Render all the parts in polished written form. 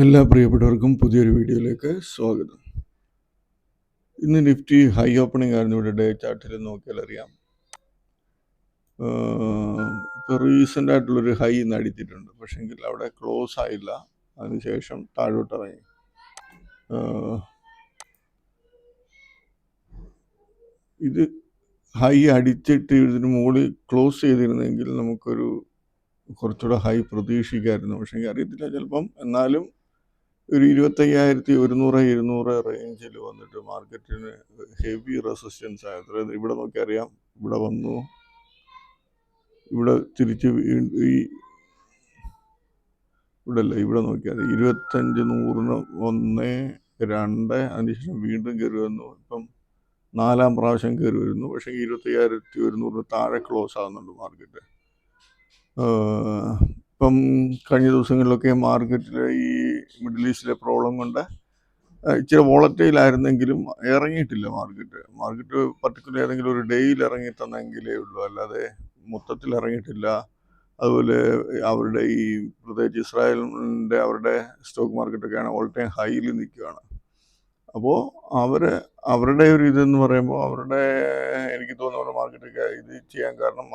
എല്ലാ പ്രിയപ്പെട്ടവർക്കും പുതിയൊരു വീഡിയോയിലേക്ക് സ്വാഗതം. ഇന്ന് നിഫ്റ്റി ഹൈ ഓപ്പണിംഗ് ആയിരുന്നു. ഇവിടെ ഡേ ചാർട്ടിൽ നോക്കിയാൽ അറിയാം. ഇപ്പോൾ റീസെൻ്റ് ആയിട്ടുള്ളൊരു ഹൈ ഇന്ന് അടിച്ചിട്ടുണ്ട്. പക്ഷേങ്കിൽ അവിടെ ക്ലോസ് ആയില്ല. അതിനുശേഷം താഴോട്ട് ഇറങ്ങി. ഇത് ഹൈ അടിച്ചിട്ട് ഇതിന് മുകളിൽ ക്ലോസ് ചെയ്തിരുന്നെങ്കിൽ നമുക്കൊരു കുറച്ചുകൂടെ ഹൈ പ്രതീക്ഷിക്കാമായിരുന്നു. പക്ഷേ അറിയത്തില്ല, ചിലപ്പം എന്നാലും ഒരു 25,100-200 റേഞ്ചിൽ വന്നിട്ട് മാർക്കറ്റിന് ഹെവി റെസിസ്റ്റൻസ് ആയത്. ഇവിടെ നോക്കി അറിയാം, ഇവിടെ വന്നു, ഇവിടെ തിരിച്ച് ഇവിടെ നോക്കിയാൽ 25,100 1 2 അതിനുശേഷം വീണ്ടും കയറി വന്നു. ഇപ്പം 4ാം പ്രാവശ്യം കയറി വരുന്നു. പക്ഷേ 25,100 താഴെ ക്ലോസ് ആകുന്നുണ്ട് മാർക്കറ്റ്. ഇപ്പം കഴിഞ്ഞ ദിവസങ്ങളിലൊക്കെ മാർക്കറ്റിൽ ഈ മിഡിൽ ഈസ്റ്റിലെ പ്രോബ്ലം കൊണ്ട് ഇച്ചിരി വോളറ്റൈലായിരുന്നെങ്കിലും ഇറങ്ങിയിട്ടില്ല മാർക്കറ്റ് പർട്ടിക്കുലർ ഏതെങ്കിലും ഒരു ഡേയിൽ ഇറങ്ങി തന്നെങ്കിലേ ഉള്ളൂ, അല്ലാതെ മൊത്തത്തിൽ ഇറങ്ങിയിട്ടില്ല. അതുപോലെ അവരുടെ ഈ പ്രത്യേകിച്ച് ഇസ്രായേലിൻ്റെ അവരുടെ സ്റ്റോക്ക് മാർക്കറ്റൊക്കെയാണ് ഓൾ ടൈം ഹൈയിൽ നിൽക്കുകയാണ്. അപ്പോൾ അവരുടെ ഒരു ഇതെന്ന് പറയുമ്പോൾ എനിക്ക് തോന്നുന്നു അവരുടെ മാർക്കറ്റൊക്കെ ഇത് ചെയ്യാൻ കാരണം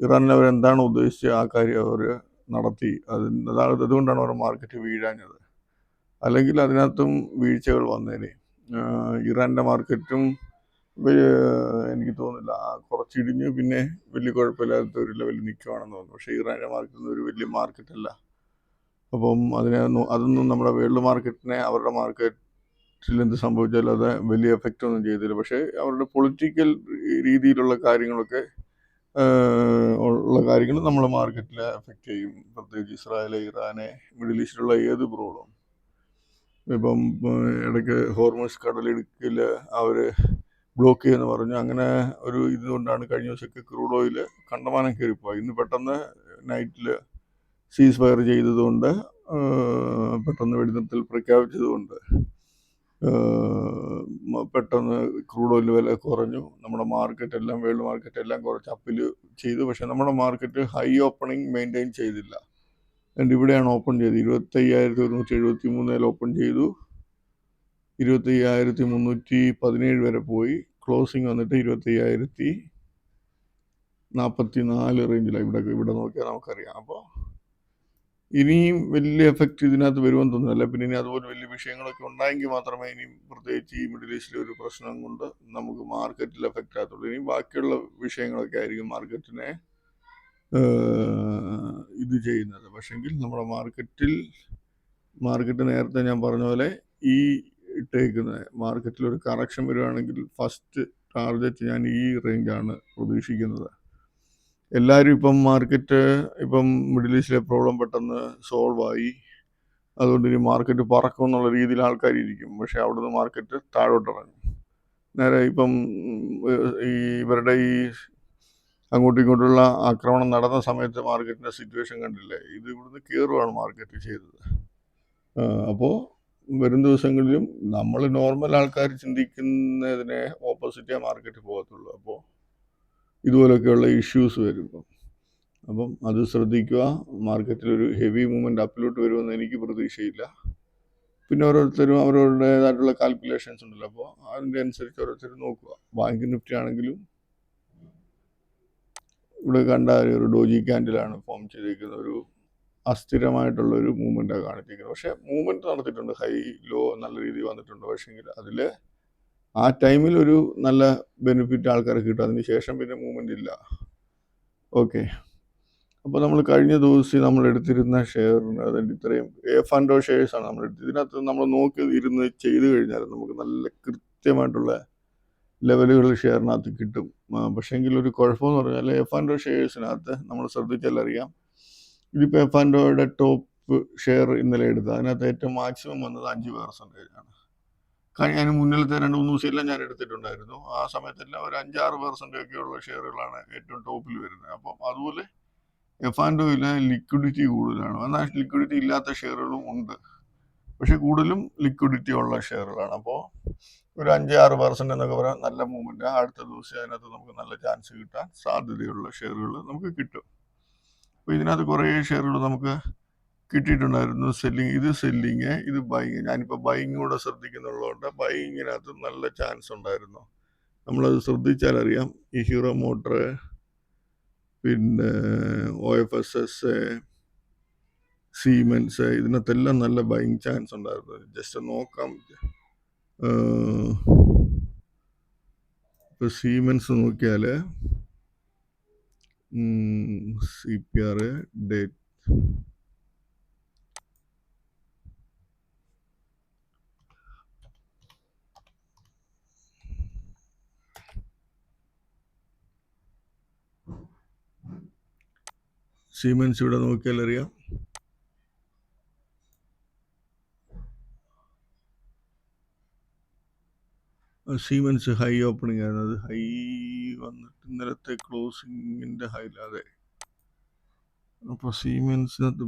ഇറാനിൽ അവരെന്താണ് ഉദ്ദേശിച്ചത് ആ കാര്യം അവർ നടത്തി. അതുകൊണ്ടാണ് അവരുടെ മാർക്കറ്റ് വീഴാഞ്ഞത്. അല്ലെങ്കിൽ അതിനകത്തും വീഴ്ചകൾ വന്നേനെ. ഇറാൻ്റെ മാർക്കറ്റും എനിക്ക് തോന്നുന്നില്ല, കുറച്ചിടിഞ്ഞ് പിന്നെ വലിയ കുഴപ്പമില്ലാത്ത ഒരു ലെവലിൽ നിൽക്കുകയാണെന്ന് തോന്നുന്നു. പക്ഷേ ഇറാൻ്റെ മാർക്കറ്റ് ഒരു വലിയ മാർക്കറ്റല്ല. അപ്പം അതൊന്നും നമ്മുടെ വേൾഡ് മാർക്കറ്റിനെ, അവരുടെ മാർക്കറ്റിൽ എന്ത് സംഭവിച്ചാലും അത് വലിയ എഫക്റ്റ് ഒന്നും ചെയ്തില്ല. പക്ഷേ അവരുടെ പൊളിറ്റിക്കൽ രീതിയിലുള്ള കാര്യങ്ങളൊക്കെ നമ്മളെ മാർക്കറ്റിൽ എഫക്റ്റ് ചെയ്യും. പ്രത്യേകിച്ച് ഇസ്രായേൽ, ഇറാനെ, മിഡിൽ ഈസ്റ്റിലുള്ള ഏത് പ്രോബ്ലം. ഇപ്പം ഇടയ്ക്ക് ഹോർമസ് കടലിടുക്കിൽ അവർ ബ്ലോക്ക് ചെയ്യുമെന്ന് പറഞ്ഞു. അങ്ങനെ ഒരു ഇതുകൊണ്ടാണ് കഴിഞ്ഞ ദിവസമൊക്കെ ക്രൂഡ് ഓയിൽ കണ്ടമാനം കയറിപ്പോയി. ഇന്ന് പെട്ടെന്ന് നൈറ്റിൽ സീസ് ഫയർ ചെയ്തതുകൊണ്ട്, പെട്ടെന്ന് വെടിനിർത്തൽ പ്രഖ്യാപിച്ചതുകൊണ്ട് പെട്ടെന്ന് ക്രൂഡ് ഓയിൽ വില കുറഞ്ഞു. നമ്മുടെ മാർക്കറ്റെല്ലാം, വേൾഡ് മാർക്കറ്റെല്ലാം കുറച്ച് അപ്പിൽ ചെയ്തു. പക്ഷേ നമ്മുടെ മാർക്കറ്റ് ഹൈ ഓപ്പണിംഗ് മെയിൻറ്റെയിൻ ചെയ്തില്ല. ഇവിടെയാണ് ഓപ്പൺ ചെയ്തത്. 25,173 ഓപ്പൺ ചെയ്തു. 25,317 വരെ പോയി. ക്ലോസിങ് വന്നിട്ട് 25,044 റേഞ്ചിലാണ്. ഇവിടെ നോക്കിയാൽ നമുക്കറിയാം. അപ്പോൾ ഇനിയും വലിയ എഫക്റ്റ് ഇതിനകത്ത് വരുമെന്ന് തോന്നുന്നില്ല. പിന്നെ ഇനി അതുപോലെ വലിയ വിഷയങ്ങളൊക്കെ ഉണ്ടായെങ്കിൽ മാത്രമേ ഇനി പ്രത്യേകിച്ച് ഈ മിഡിൽ ഈസ്റ്റിലെ ഒരു പ്രശ്നം കൊണ്ട് നമുക്ക് മാർക്കറ്റിൽ എഫക്റ്റ് ആകത്തുള്ളൂ. ഇനി ബാക്കിയുള്ള വിഷയങ്ങളൊക്കെ ആയിരിക്കും മാർക്കറ്റിനെ ഇത് ചെയ്യുന്നത്. പക്ഷെങ്കിൽ നമ്മുടെ മാർക്കറ്റ് നേരത്തെ ഞാൻ പറഞ്ഞ പോലെ ഈ മാർക്കറ്റിൽ ഒരു കറക്ഷൻ വരുവാണെങ്കിൽ ഫസ്റ്റ് ടാർഗറ്റ് ഞാൻ ഈ റേഞ്ചാണ് പ്രതീക്ഷിക്കുന്നത്. എല്ലാവരും ഇപ്പം മിഡിൽ ഈസ്റ്റിലെ പ്രോബ്ലം പെട്ടെന്ന് സോൾവ് ആയി, അതുകൊണ്ട് ഇനി മാർക്കറ്റ് പറക്കും എന്നുള്ള രീതിയിൽ ആൾക്കാരിയിരിക്കും. പക്ഷെ അവിടുന്ന് മാർക്കറ്റ് താഴോട്ട് ഇറങ്ങും. നേരെ ഇപ്പം ഇവരുടെ ഈ അങ്ങോട്ടും ഇങ്ങോട്ടുള്ള ആക്രമണം നടന്ന സമയത്ത് മാർക്കറ്റിൻ്റെ സിറ്റുവേഷൻ കണ്ടില്ലേ. ഇത് ഇവിടുന്ന് കയറുകയാണ് മാർക്കറ്റ് ചെയ്തത്. അപ്പോൾ വരും ദിവസങ്ങളിലും നമ്മൾ നോർമൽ ആൾക്കാർ ചിന്തിക്കുന്നതിനെ ഓപ്പോസിറ്റേ മാർക്കറ്റ് പോകത്തുള്ളൂ. അപ്പോൾ ഇതുപോലൊക്കെയുള്ള ഇഷ്യൂസ് വരുമ്പോൾ അപ്പം അത് ശ്രദ്ധിക്കുക. മാർക്കറ്റിലൊരു ഹെവി മൂവ്മെൻറ്റ് അപ്പിലോട്ട് വരുമെന്ന് എനിക്ക് പ്രതീക്ഷയില്ല. പിന്നെ ഓരോരുത്തരും അവരവരുടേതായിട്ടുള്ള കാൽക്കുലേഷൻസ് ഉണ്ടല്ലോ, അപ്പോൾ അതിൻ്റെ അനുസരിച്ച് ഓരോരുത്തർ നോക്കുക. ബാങ്ക് നിഫ്റ്റി ആണെങ്കിലും ഇവിടെ കണ്ട ഒരു ഡോജി ക്യാൻഡിലാണ് ഫോം ചെയ്തിരിക്കുന്ന ഒരു അസ്ഥിരമായിട്ടുള്ളൊരു മൂവ്മെൻറ്റാണ് കാണിച്ചിരിക്കുന്നത്. പക്ഷേ മൂവ്മെൻറ്റ് നടത്തിയിട്ടുണ്ട്, ഹൈ ലോ നല്ല രീതിയിൽ വന്നിട്ടുണ്ട്. പക്ഷേങ്കിൽ അതിൽ ആ ടൈമിൽ ഒരു നല്ല ബെനിഫിറ്റ് ആൾക്കാർക്ക് കിട്ടും. അതിന് ശേഷം പിന്നെ മൂവ്മെൻ്റ് ഇല്ല. ഓക്കെ, അപ്പോൾ നമ്മൾ കഴിഞ്ഞ ദിവസം നമ്മൾ എടുത്തിരുന്ന ഷെയറിന് അതിൻ്റെ ഇത്രയും F&O ഷെയർസാണ് നമ്മൾ എടുത്തത്. ഇതിനകത്ത് നമ്മൾ നോക്കി ഇരുന്ന് ചെയ്ത് കഴിഞ്ഞാൽ നമുക്ക് നല്ല കൃത്യമായിട്ടുള്ള ലെവലുകൾ ഷെയറിനകത്ത് കിട്ടും. പക്ഷേങ്കിൽ ഒരു കുഴപ്പമെന്ന് പറഞ്ഞാൽ F&O ഷെയർസിനകത്ത് നമ്മൾ ശ്രദ്ധിച്ചാൽ അറിയാം. ഇതിപ്പോൾ F&Oയുടെ ടോപ്പ് ഷെയർ ഇന്നലെ എടുത്തത്, അതിനകത്ത് ഏറ്റവും മാക്സിമം വന്നത് 5% ആണ്. അതിന് മുന്നിലത്തെ 2-3 ദിവസമെല്ലാം ഞാൻ എടുത്തിട്ടുണ്ടായിരുന്നു. ആ സമയത്തെല്ലാം ഒരു 5-6% ഒക്കെയുള്ള ഷെയറുകളാണ് ഏറ്റവും ടോപ്പിൽ വരുന്നത്. അപ്പം അതുപോലെ F&Oയിലെ ലിക്വിഡിറ്റി കൂടുതലാണ്. എന്നാൽ ലിക്വിഡിറ്റി ഇല്ലാത്ത ഷെയറുകളും ഉണ്ട്, പക്ഷെ കൂടുതലും ലിക്വിഡിറ്റി ഉള്ള ഷെയറുകളാണ്. അപ്പോൾ ഒരു 5-6% എന്നൊക്കെ പറയാൻ നല്ല മൂവ്മെൻറ്റ്. അടുത്ത ദിവസം അതിനകത്ത് നമുക്ക് നല്ല ചാൻസ് കിട്ടാൻ സാധ്യതയുള്ള ഷെയറുകൾ നമുക്ക് കിട്ടും. അപ്പോൾ ഇതിനകത്ത് കുറേ ഷെയറുകൾ നമുക്ക് കിട്ടിയിട്ടുണ്ടായിരുന്നു. ഇത് സെല്ലിങ്, ഇത് ബൈങ്. ഞാനിപ്പോൾ ബൈങ് കൂടെ ശ്രദ്ധിക്കുന്നുള്ളതുകൊണ്ട് ബൈങ്ങിനകത്ത് നല്ല ചാൻസ് ഉണ്ടായിരുന്നു. നമ്മളത് ശ്രദ്ധിച്ചാലറിയാം. ഈ ഹീറോ മോട്ടർ, പിന്നെ OFSS, സീമെൻസ്, ഇതിനകത്തെല്ലാം നല്ല ബൈങ് ചാൻസ് ഉണ്ടായിരുന്നു. ജസ്റ്റ് നോക്കാം. ഇപ്പോൾ സീമെൻസ് നോക്കിയാൽ CPR ഡേറ്റ് സീമെൻസ് ഇവിടെ നോക്കിയാൽ അറിയാം. സീമെൻസ് ഹൈ ഓപ്പണിംഗ് ആയിരുന്നു. അത് ഹൈ വന്നിട്ട് ഇന്നലത്തെ ക്ലോസിങ്ങിൻ്റെ ഹൈയില്ലാതെ. അപ്പോൾ സീമെൻസിനകത്ത്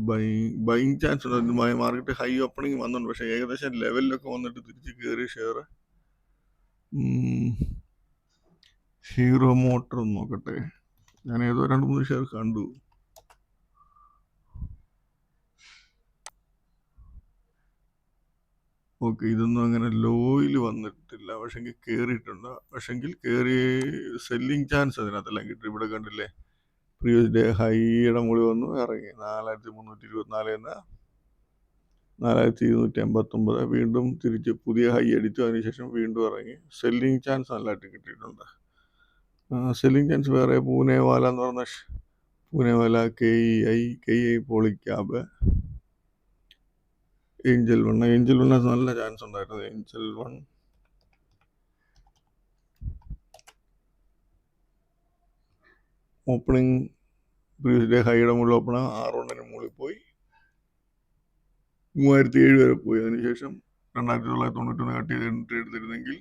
ബൈങ് ചാൻസ് ഉണ്ട്. മാർക്കറ്റ് ഹൈ ഓപ്പണിംഗ് വന്നുണ്ട്. പക്ഷേ ഏകദേശം ലെവലിലൊക്കെ വന്നിട്ട് തിരിച്ച് കയറിയ ഷെയർ ഹീറോ മോട്ടർ നോക്കട്ടെ. ഞാൻ ഏതോ 2-3 ഷെയർ കണ്ടു. ഓക്കെ, ഇതൊന്നും അങ്ങനെ ലോയിൽ വന്നിട്ടില്ല. പക്ഷെങ്കിൽ കയറിയിട്ടുണ്ട്. പക്ഷെങ്കിൽ കയറി സെല്ലിങ് ചാൻസ് അതിനകത്തെല്ലാം കിട്ടി. ഇവിടെ കണ്ടില്ലേ, പ്രീവിയസ് ഡേ ഹൈയുടെ മുകളിൽ വന്നു ഇറങ്ങി. 4324 4289. വീണ്ടും തിരിച്ച് പുതിയ ഹൈ അടിച്ചു. അതിനുശേഷം വീണ്ടും ഇറങ്ങി. സെല്ലിങ് ചാൻസ് നല്ലതായിട്ട് കിട്ടിയിട്ടുണ്ട്. സെല്ലിങ് ചാൻസ് വേറെ പൂനെവാല എന്ന് പറഞ്ഞ Poonawalla, KEI Polycab, Angel One നല്ല ചാൻസ് ഉണ്ടായിരുന്നു. Angel One opening previous day ഹൈയുടെ മുകളിൽ ഓപ്പണ 6-1 മുകളിൽ പോയി 3007 വരെ പോയി. അതിനുശേഷം 2991 കട്ട് ചെയ്ത് എൻട്രി എടുത്തിരുന്നെങ്കിൽ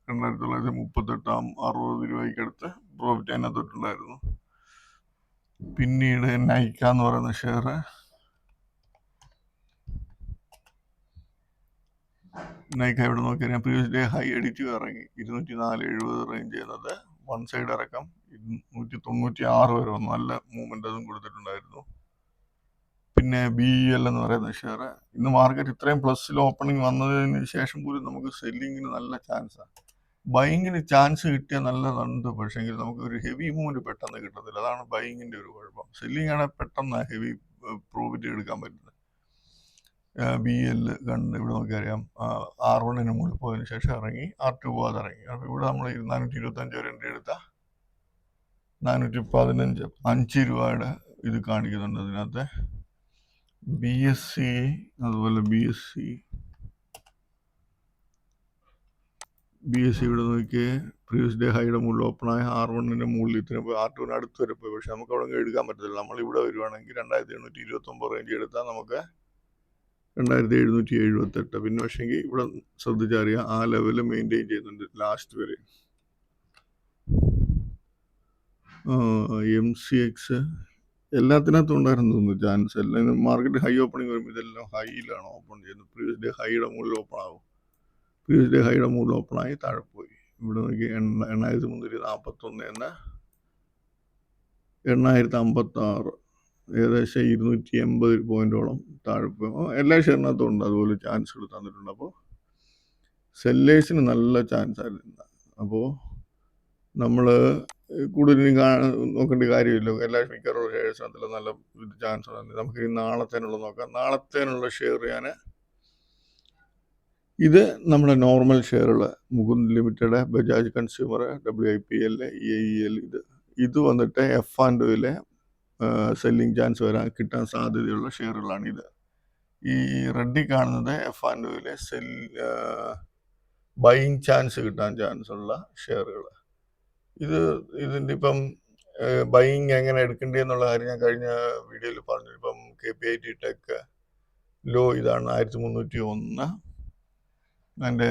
2938 60 രൂപയ്ക്കടുത്ത് പ്രോഫിറ്റ് അതിനകത്തൊട്ടുണ്ടായിരുന്നു. പിന്നീട് നൈക്ക എന്ന് പറയുന്ന ഷെയർ നൈക്ക ഇവിടെ നോക്കിയാൽ പ്രീവിയസ് ഡേ ഹൈ അടിച്ചു ഇറങ്ങി 204.70 റേഞ്ച് ചെയ്യുന്നത്. വൺ സൈഡ് ഇറക്കം 196 വരെ വന്നു. നല്ല മൂവ്മെന്റ് അതും കൊടുത്തിട്ടുണ്ടായിരുന്നു. പിന്നെ BEL എന്ന് പറയുന്ന ഷെയർ ഇന്ന് മാർക്കറ്റ് ഇത്രയും പ്ലസ്സിൽ ഓപ്പണിംഗ് വന്നതിന് ശേഷം പോലും നമുക്ക് സെല്ലിങ്ങിന് നല്ല ചാൻസാണ്. ബൈങ്ങിന് ചാൻസ് കിട്ടിയാൽ നല്ലതുണ്ട്. പക്ഷേങ്കിൽ നമുക്ക് ഒരു ഹെവി മൂവ്മെന്റ് പെട്ടെന്ന് കിട്ടത്തില്ല. അതാണ് ബൈങ്ങിന്റെ ഒരു കുഴപ്പം. സെല്ലിംഗ് ആണെങ്കിൽ പെട്ടെന്ന് ഹെവി പ്രോഫിറ്റ് എടുക്കാൻ പറ്റുന്നത്. BEL കണ്ട് ഇവിടെ നോക്കിയറിയാം. 6-1 മുകളിൽ പോയതിനു ശേഷം ഇറങ്ങി, R2 പോകാതെ ഇറങ്ങി. അപ്പോൾ ഇവിടെ നമ്മൾ 425 വരെ എൻട്രി എടുത്ത 415 5 രൂപയുടെ ഇത് കാണിക്കുന്നുണ്ട് അതിനകത്ത്. BSC അതുപോലെ BSC ഇവിടെ നോക്കിയേ പ്രീവിയസ് ഡേ ഹൈയുടെ മുകളിൽ ഓപ്പണായ 6-1 മുകളിൽ ഇത്രയും പോയി. R2 അടുത്ത് വരെ പോയി. പക്ഷെ നമുക്ക് അവിടെ എടുക്കാൻ പറ്റത്തില്ല. നമ്മളിവിടെ വരുവാണെങ്കിൽ 2729 റേഞ്ച് എടുത്താൽ നമുക്ക് 2778. പിന്നെ പക്ഷേങ്കിൽ ഇവിടെ ശ്രദ്ധിച്ചറിയാം, ആ ലെവല് മെയിൻറ്റെയിൻ ചെയ്യുന്നുണ്ട് ലാസ്റ്റ് വരെ. MCX എല്ലാത്തിനകത്തും ഉണ്ടായിരുന്നു തോന്നുന്നു ചാൻസ്. എല്ലാം മാർക്കറ്റ് ഹൈ ഓപ്പണിംഗ് വരുമ്പോൾ ഇതെല്ലാം ഹൈയിലാണ് ഓപ്പൺ ചെയ്യുന്നത്. പ്രീവിയസ് ഡേ ഹൈയുടെ മുകളിൽ ഓപ്പൺ ആകും. പ്രീവിയസ് ഡേ ഹൈയുടെ മുകളിൽ ഓപ്പണായി താഴെ പോയി. ഇവിടെ നോക്കി 8341 8056 ഏകദേശം 280 പോയിന്റോളം താഴെ പോയി. എല്ലാ ഷെയറിനകത്തും ഉണ്ട് അതുപോലെ ചാൻസുകൾ തന്നിട്ടുണ്ട്. അപ്പോൾ സെല്ലേഴ്സിന് നല്ല ചാൻസ് ആയിരുന്നു. അപ്പോൾ നമ്മൾ കൂടുതലും നോക്കേണ്ട കാര്യമില്ല. എല്ലാ മിക്കവാറും ഷെയർസിനകത്തുള്ള നല്ല ചാൻസ് ഉണ്ട്. നമുക്ക് ഈ നാളത്തേനുള്ള നോക്കാം. നാളത്തേനുള്ള ഷെയർ ഞാൻ ഇത് നമ്മുടെ നോർമൽ ഷെയറുകൾ Mukund limited, Bajaj consumer, WIPL, EIEL ഇത് വന്നിട്ട് F&Oയിലെ സെല്ലിംഗ് ചാൻസ് കിട്ടാൻ സാധ്യതയുള്ള ഷെയറുകളാണ് ഇത്. ഈ റെഡി കാണുന്നത് F&Oയിലെ ബൈയിങ് ചാൻസ് കിട്ടാൻ ചാൻസ് ഉള്ള ഷെയറുകൾ. ഇതിൻ്റെ ഇപ്പം ബൈയിങ് എങ്ങനെ എടുക്കേണ്ടതെന്നുള്ള കാര്യം ഞാൻ കഴിഞ്ഞ വീഡിയോയിൽ പറഞ്ഞു. ഇപ്പം KPIT ടെക് ലോ ഇതാണ് 1301. അതിൻ്റെ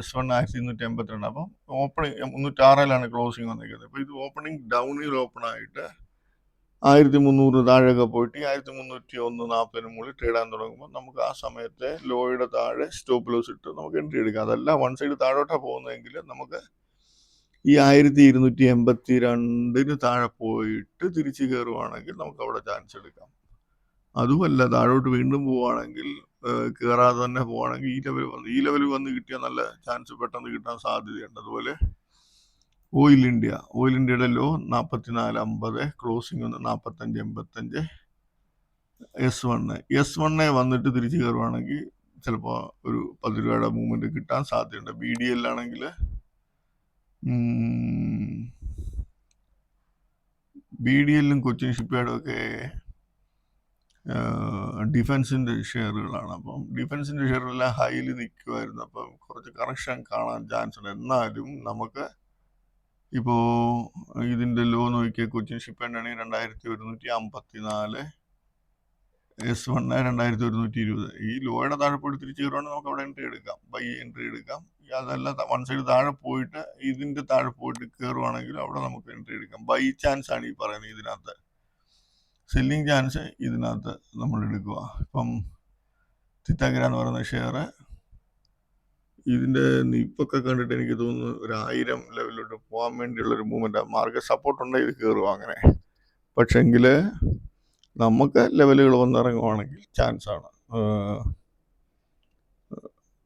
S1 1282. അപ്പം ഓപ്പണിംഗ് 306 ക്ലോസിങ് വന്നിരിക്കുന്നത്. അപ്പോൾ ഇത് ഓപ്പണിംഗ് ഡൗണിൽ ഓപ്പണായിട്ട് 1300 താഴെയൊക്കെ പോയിട്ട് 1301-40 മുകളിൽ ട്രേഡ് ആകാൻ തുടങ്ങുമ്പോൾ നമുക്ക് ആ സമയത്തെ ലോയുടെ താഴെ സ്റ്റോപ്പ് ലോസ് ഇട്ട് നമുക്ക് എൻട്രി എടുക്കാം. അതല്ല വൺ സൈഡ് താഴോട്ടാണ് പോകുന്നതെങ്കിൽ നമുക്ക് ഈ 1282 താഴെ പോയിട്ട് തിരിച്ച് കയറുവാണെങ്കിൽ നമുക്ക് അവിടെ ചാൻസ് എടുക്കാം. അതുമല്ല താഴോട്ട് വീണ്ടും പോവുകയാണെങ്കിൽ കയറാതെ തന്നെ പോവുകയാണെങ്കിൽ ഈ ലെവൽ വന്ന് കിട്ടിയാൽ നല്ല ചാൻസ് പെട്ടെന്ന് കിട്ടാൻ സാധ്യതയുണ്ട്. അതുപോലെ ഓയിൽ ഇന്ത്യയുടെ ലോ 44.50, ക്ലോസിംഗ് വന്ന് 45.85. S1 വന്നിട്ട് തിരിച്ച് കയറുവാണെങ്കിൽ ചിലപ്പോൾ ഒരു 10 രൂപയുടെ മൂവ്മെന്റ് കിട്ടാൻ സാധ്യതയുണ്ട്. BDL ആണെങ്കിൽ BDLും കൊച്ചിൻ ഷിപ്പ്യാർഡും ഒക്കെ ഡിഫൻസിന്റെ ഷെയറുകളാണ്. അപ്പം ഡിഫൻസിന്റെ ഷെയറെല്ലാം ഹൈയിൽ നിൽക്കുമായിരുന്നു. അപ്പം കുറച്ച് കറക്ഷൻ കാണാൻ ചാൻസ് ഉണ്ട്. എന്നാലും നമുക്ക് ഇപ്പോൾ ഇതിന്റെ ലോ നോക്കിയാൽ കൊച്ചിൻ ഷിപ്പ്യാർഡ് ആണെങ്കിൽ 2154, S1 2120. ഈ ലോയുടെ താഴെ പോയിട്ട് തിരിച്ച് കയറുവാണെങ്കിൽ നമുക്ക് അവിടെ എൻട്രി എടുക്കാം, ബൈ എൻട്രി എടുക്കാം. അതല്ല വൺ സൈഡ് താഴെ പോയിട്ട് ഇതിന്റെ താഴെ പോയിട്ട് കയറുവാണെങ്കിൽ അവിടെ നമുക്ക് എൻട്രി എടുക്കാം. ബൈ ചാൻസ് ആണ് ഈ പറയുന്നത്. ഇതിനകത്ത് സെല്ലിങ് ചാൻസ് ഇതിനകത്ത് നമ്മൾ എടുക്കുക. ഇപ്പം തിത്താഗ്ര എന്ന് പറയുന്ന ഷെയർ ഇതിന്റെ നിപ്പൊക്കെ കണ്ടിട്ട് എനിക്ക് തോന്നുന്നു 1000 ലെവലിലോട്ട് പോകാൻ വേണ്ടിയുള്ളൊരു മൂവ്മെന്റ്. മാർക്കറ്റ് സപ്പോർട്ട് ഉണ്ടെങ്കിൽ ഇത് കയറുക അങ്ങനെ. പക്ഷെങ്കിൽ നമുക്ക് ലെവലുകൾ വന്നിറങ്ങുവാണെങ്കിൽ ചാൻസ് ആണ്.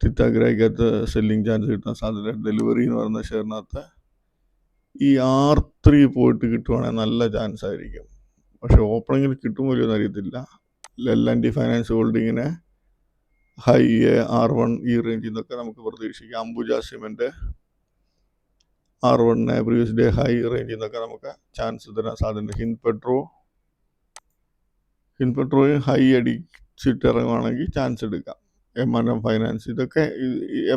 തിത്താഗ്രയ്ക്കകത്ത് സെല്ലിങ് ചാൻസ് കിട്ടാൻ സാധ്യത. ഡെലിവറി എന്ന് പറയുന്ന ഷെയറിനകത്ത് ഈ R3 പോയിട്ട് കിട്ടുവാണെങ്കിൽ നല്ല ചാൻസ് ആയിരിക്കും. പക്ഷെ ഓപ്പണിങ്ങിൽ കിട്ടുമോ ഇല്ലയോ അറിയത്തില്ല. L&T ഫൈനാൻസ് ഹോൾഡിങ്ങിന് ഹൈ R1 ഈ റേഞ്ചിൽ നിന്നൊക്കെ നമുക്ക് പ്രതീക്ഷിക്കാം. Ambuja cement R1 previous day high റേഞ്ചിൽ നിന്നൊക്കെ നമുക്ക് ചാൻസ് തരാൻ സാധ്യത. ഹിൻപെട്രോയും ഹൈ അടിച്ചിട്ട് ഇറങ്ങുവാണെങ്കിൽ ചാൻസ് എടുക്കാം. M&M ഫൈനാൻസ് ഇതൊക്കെ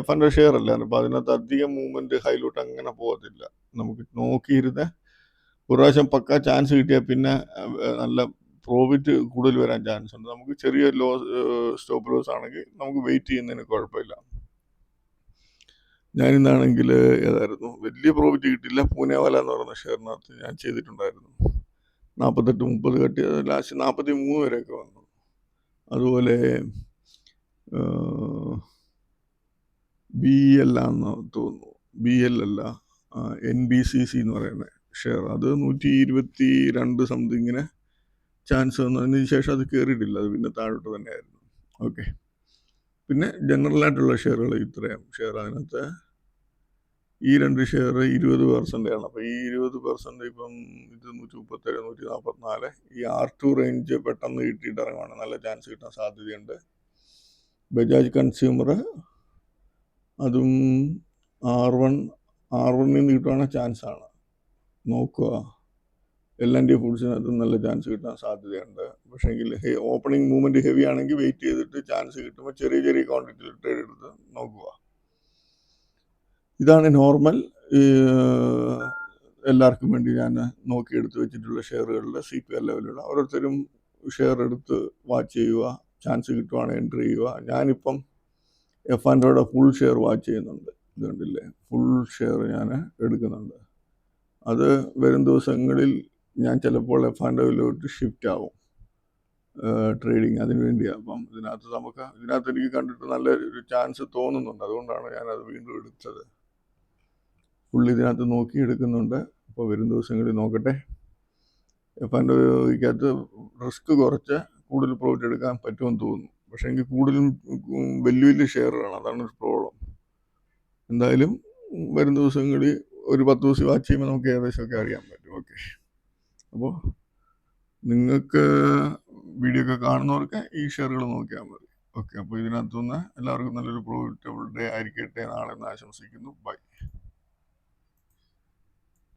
F&O ഷെയർ അല്ല. അപ്പോൾ അതിനകത്ത് അധികം മൂവ്മെന്റ് ഹൈലോട്ട് അങ്ങനെ പോകത്തില്ല. നമുക്ക് നോക്കിയിരുന്ന് ഒരു പ്രാവശ്യം പക്ക ചാൻസ് കിട്ടിയാൽ പിന്നെ നല്ല പ്രോഫിറ്റ് കൂടുതൽ വരാൻ ചാൻസ് ഉണ്ട്. നമുക്ക് ചെറിയ സ്റ്റോപ്പ് ലോസ് ആണെങ്കിൽ നമുക്ക് വെയിറ്റ് ചെയ്യുന്നതിന് കുഴപ്പമില്ല. ഞാനിന്നാണെങ്കിൽ ഏതായിരുന്നു വലിയ പ്രോഫിറ്റ് കിട്ടില്ല. പൂനെവാല എന്ന് പറയുന്ന ഷെയറിനകത്ത് ഞാൻ ചെയ്തിട്ടുണ്ടായിരുന്നു. 48-30 കട്ടിയത് ലാസ്റ്റ് 43 വരെയൊക്കെ വന്നു. അതുപോലെ BL ആണെന്ന് തോന്നുന്നു, BL അല്ല, NBCC എന്ന് പറയുന്ന ഷെയർ, അത് 122 സംതിങ്ങിന് ചാൻസ് വന്നതിന് ശേഷം അത് കയറിയിട്ടില്ല. അത് പിന്നെ താഴോട്ട് തന്നെയായിരുന്നു. ഓക്കെ. പിന്നെ ജനറലായിട്ടുള്ള ഷെയറുകൾ ഇത്രയും ഷെയർ. അതിനകത്ത് ഈ 2 ഷെയർ 20% ആണ്. അപ്പോൾ ഈ 20% ഇപ്പം ഇത് 137, 144. ഈ R2 റേഞ്ച് പെട്ടെന്ന് കിട്ടിയിട്ട് ഇറങ്ങുവാണ് നല്ല ചാൻസ് കിട്ടാൻ സാധ്യതയുണ്ട്. ബജാജ് കൺസ്യൂമർ അതും R1 നിന്ന് കിട്ടുവാണെങ്കിൽ ചാൻസ് ആണ്, നോക്കുക. L&T ഫുഡ്സിനകത്തും നല്ല ചാൻസ് കിട്ടാൻ സാധ്യതയുണ്ട്. പക്ഷേങ്കിൽ ഓപ്പണിംഗ് മൂവ്മെന്റ് ഹെവി ആണെങ്കിൽ വെയിറ്റ് ചെയ്തിട്ട് ചാൻസ് കിട്ടുമ്പോൾ ചെറിയ ചെറിയ ക്വാണ്ടിറ്റിയിൽ ട്രേഡ് എടുത്ത് നോക്കുക. ഇതാണ് നോർമൽ എല്ലാവർക്കും വേണ്ടി ഞാൻ നോക്കിയെടുത്ത് വെച്ചിട്ടുള്ള ഷെയറുകളുടെ CPR ലെവലുള്ള. ഓരോരുത്തരും ഷെയർ എടുത്ത് വാച്ച് ചെയ്യുക, ചാൻസ് കിട്ടുവാണെങ്കിൽ എൻട്രി ചെയ്യുക. ഞാനിപ്പം F&Oയുടെ ഫുൾ ഷെയർ വാച്ച് ചെയ്യുന്നുണ്ട്. ഇതുകൊണ്ടില്ലേ, ഫുൾ ഷെയർ ഞാൻ എടുക്കുന്നുണ്ട്. അത് വരും ദിവസങ്ങളിൽ ഞാൻ ചിലപ്പോൾ F&Oയിലോട്ട് ഷിഫ്റ്റ് ആവും ട്രേഡിങ്, അതിന് വേണ്ടിയാണ്. അപ്പം ഇതിനകത്ത് എനിക്ക് കണ്ടിട്ട് നല്ലൊരു ചാൻസ് തോന്നുന്നുണ്ട്. അതുകൊണ്ടാണ് ഞാനത് വീണ്ടും എടുത്തത്. ഫുൾ ഇതിനകത്ത് നോക്കി എടുക്കുന്നുണ്ട്. അപ്പോൾ വരും ദിവസങ്ങളിൽ നോക്കട്ടെ. F&Oയ്ക്കകത്ത് റിസ്ക് കുറച്ച് കൂടുതൽ പ്രോഫിറ്റ് എടുക്കാൻ പറ്റുമെന്ന് തോന്നുന്നു. പക്ഷേ എങ്കിൽ കൂടുതലും വലിയ വലിയ ഷെയറുകളാണ്, അതാണ് ഒരു പ്രോബ്ലം. എന്തായാലും വരും ദിവസങ്ങളിൽ ഒരു 10 ദിവസം വാച്ച് ചെയ്യുമ്പോൾ നമുക്ക് ഏകദേശമൊക്കെ അറിയാൻ പറ്റും. ഓക്കെ. അപ്പോൾ നിങ്ങൾക്ക് വീഡിയോ ഒക്കെ കാണുന്നവർക്ക് ഈ ഷെയറുകൾ നോക്കിയാൽ മതി. ഓക്കെ. അപ്പോൾ ഇതിനകത്തുനിന്ന് എല്ലാവർക്കും നല്ലൊരു പ്രോഫിറ്റബിൾ ഡേ ആയിരിക്കട്ടെ നാളെ എന്ന് ആശംസിക്കുന്നു. ബൈ.